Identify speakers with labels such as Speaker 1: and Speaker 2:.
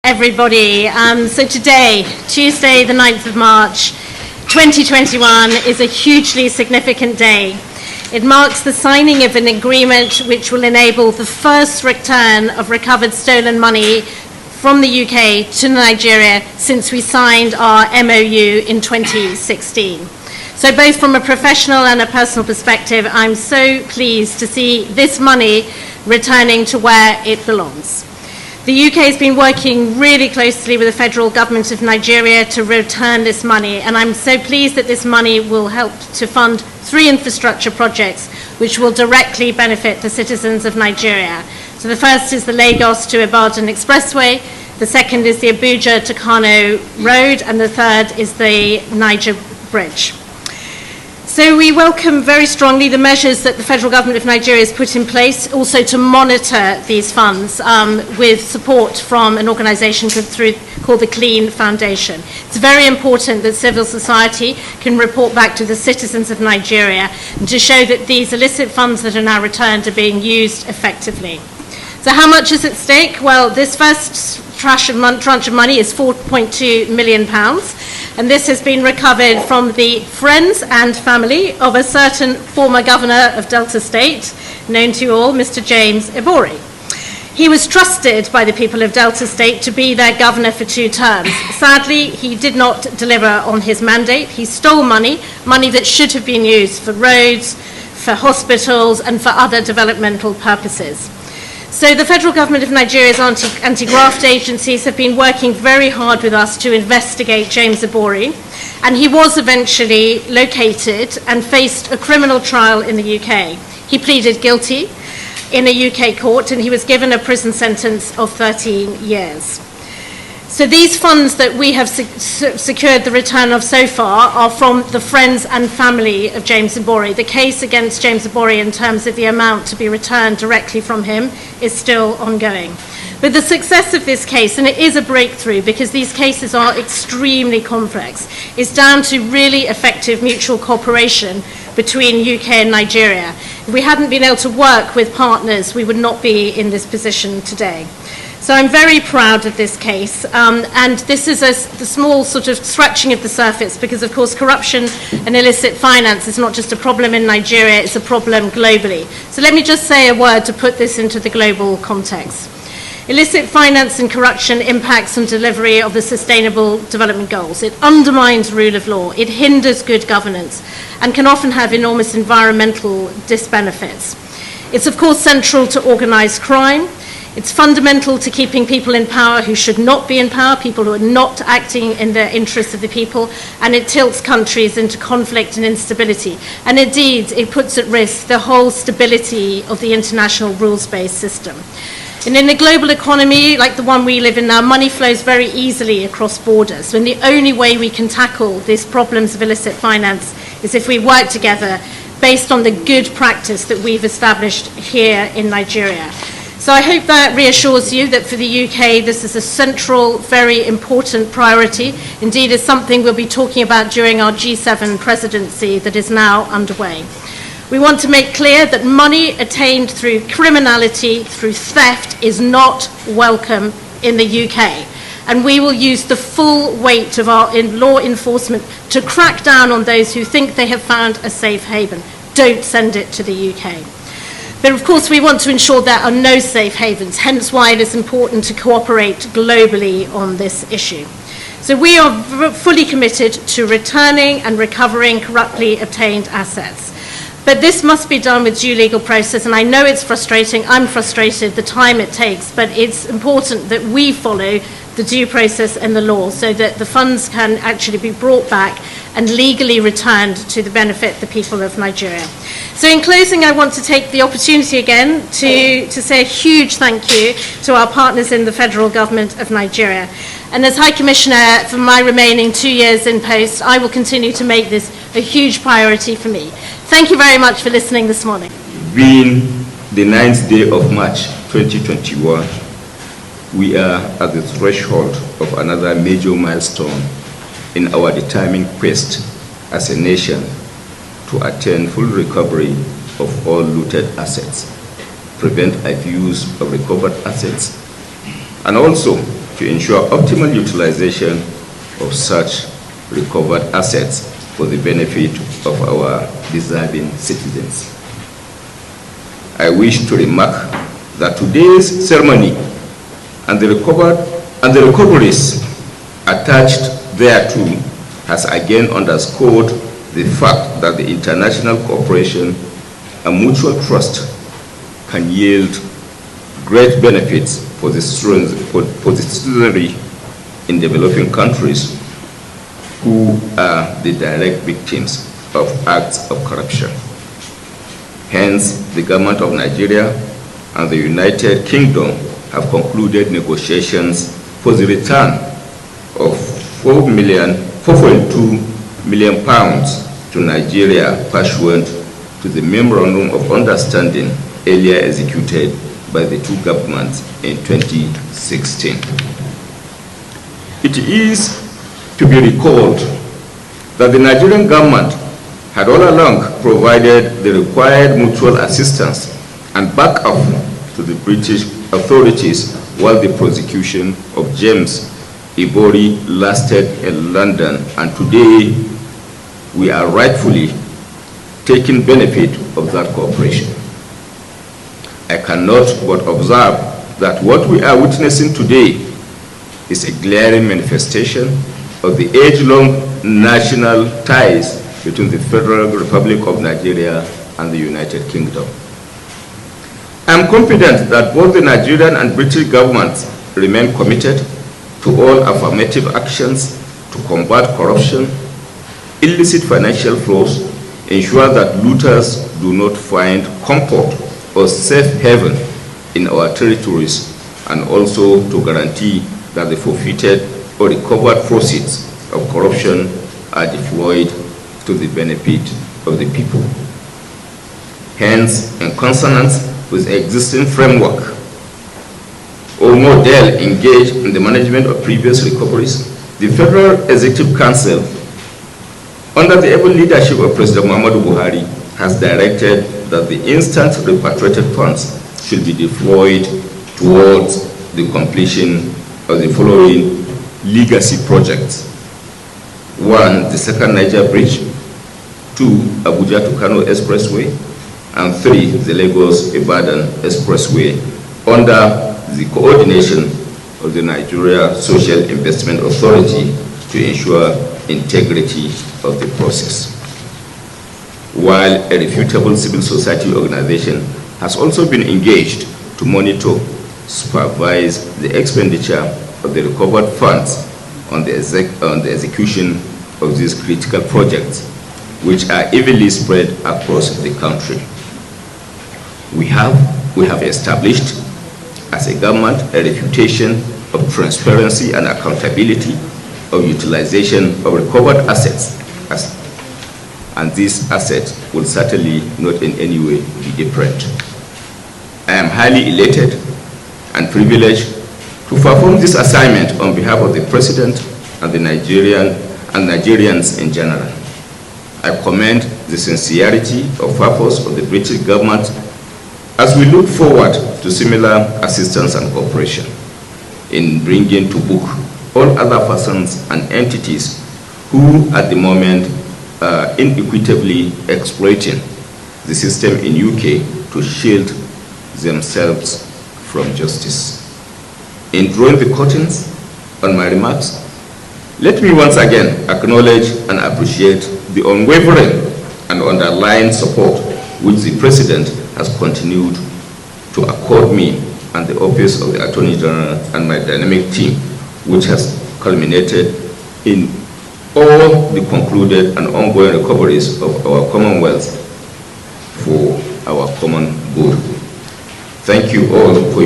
Speaker 1: everybody. So today, Tuesday the 9th of March, 2021, is a hugely significant day. It marks the signing of an agreement which will enable the first return of recovered stolen money from the UK to Nigeria since we signed our MOU in 2016. So both from a professional and a personal perspective, I'm so pleased to see this money returning to where it belongs. The UK has been working really closely with the federal government of Nigeria to return this money, and I'm so pleased that this money will help to fund 3 infrastructure projects which will directly benefit the citizens of Nigeria. So the first is the Lagos to Ibadan Expressway, the second is the Abuja to Kano Road, and the third is the Niger Bridge. So we welcome very strongly the measures that the federal government of Nigeria has put in place, also to monitor these funds with support from an organisation called the Clean Foundation. It's very important that civil society can report back to the citizens of Nigeria and to show that these illicit funds that are now returned are being used effectively. So how much is at stake? Well, this first tranche of money is £4.2 million, and this has been recovered from the friends and family of a certain former governor of Delta State, known to you all, Mr. James Ibori. He was trusted by the people of Delta State to be their governor for 2 terms. Sadly, he did not deliver on his mandate. He stole money that should have been used for roads, for hospitals, and for other developmental purposes. So the federal government of Nigeria's anti-graft agencies have been working very hard with us to investigate James Ibori, and he was eventually located and faced a criminal trial in the UK. He pleaded guilty in a UK court, and he was given a prison sentence of 13 years. So these funds that we have secured the return of so far are from the friends and family of James Ibori. The case against James Ibori in terms of the amount to be returned directly from him is still ongoing. But the success of this case, and it is a breakthrough because these cases are extremely complex, is down to really effective mutual cooperation between UK and Nigeria. If we hadn't been able to work with partners, we would not be in this position today. So I'm very proud of this case, and this is the small sort of scratching of the surface because, of course, corruption and illicit finance is not just a problem in Nigeria, it's a problem globally. So let me just say a word to put this into the global context. Illicit finance and corruption impacts on delivery of the Sustainable Development Goals. It undermines rule of law, it hinders good governance, and can often have enormous environmental disbenefits. It's, of course, central to organised crime. It's fundamental to keeping people in power who should not be in power, people who are not acting in the interests of the people, and it tilts countries into conflict and instability. And indeed, it puts at risk the whole stability of the international rules-based system. And in a global economy like the one we live in now, money flows very easily across borders. And the only way we can tackle these problems of illicit finance is if we work together based on the good practice that we've established here in Nigeria. So I hope that reassures you that for the UK this is a central, very important priority. Indeed, it's something we'll be talking about during our G7 presidency that is now underway. We want to make clear that money attained through criminality, through theft, is not welcome in the UK. And we will use the full weight of our law enforcement to crack down on those who think they have found a safe haven. Don't send it to the UK. But of course we want to ensure there are no safe havens, hence why it is important to cooperate globally on this issue. So we are fully committed to returning and recovering corruptly obtained assets. But this must be done with due legal process, and I know it's frustrating, I'm frustrated, the time it takes, but it's important that we follow the due process and the law so that the funds can actually be brought back and legally returned to the benefit of the people of Nigeria. So in closing, I want to take the opportunity again to say a huge thank you to our partners in the federal government of Nigeria. And as High Commissioner for my remaining 2 years in post, I will continue to make this a huge priority for me. Thank you very much for listening this morning.
Speaker 2: Being the 9th day of March 2021, we are at the threshold of another major milestone in our determined quest as a nation to attain full recovery of all looted assets, prevent abuse of recovered assets, and also to ensure optimal utilization of such recovered assets for the benefit of our deserving citizens. I wish to remark that today's ceremony and the recoveries attached thereto has again underscored the fact that the international cooperation and mutual trust can yield great benefits for the citizenry in developing countries who are the direct victims of acts of corruption. Hence, the government of Nigeria and the United Kingdom have concluded negotiations for the return of £4.2 million to Nigeria pursuant to the Memorandum of Understanding earlier executed by the two governments in 2016. It is to be recalled that the Nigerian government had all along provided the required mutual assistance and backup to the British authorities while the prosecution of James Ibori lasted in London, and today we are rightfully taking benefit of that cooperation. I cannot but observe that what we are witnessing today is a glaring manifestation of the age-long national ties between the Federal Republic of Nigeria and the United Kingdom. I am confident that both the Nigerian and British governments remain committed to all affirmative actions to combat corruption, illicit financial flows, ensure that looters do not find comfort or safe haven in our territories, and also to guarantee that the forfeited or recovered proceeds of corruption are deployed to the benefit of the people. Hence, in consonance with existing framework or model engaged in the management of previous recoveries, the Federal Executive Council, under the able leadership of President Muhammadu Buhari, has directed that the instant repatriated funds should be deployed towards the completion of the following legacy projects. 1, the second Niger Bridge; 2, Abuja to Kano Expressway; and 3, the Lagos-Ibadan Expressway, under the coordination of the Nigeria Social Investment Authority to ensure integrity of the process. While a reputable civil society organization has also been engaged to monitor, supervise the expenditure of the recovered funds on the execution of these critical projects, which are evenly spread across the country. We have established as a government a reputation of transparency and accountability of utilization of recovered assets, and these assets will certainly not in any way be different. I am highly elated and privileged to perform this assignment on behalf of the President and the Nigerians in general. I commend the sincerity of purpose of the British government as we look forward to similar assistance and cooperation in bringing to book all other persons and entities who at the moment are inequitably exploiting the system in UK to shield themselves from justice. In drawing the curtains on my remarks, let me once again acknowledge and appreciate the unwavering and underlying support which the President has continued to accord me and the Office of the Attorney General and my dynamic team, which has culminated in all the concluded and ongoing recoveries of our Commonwealth for our common good. Thank you all for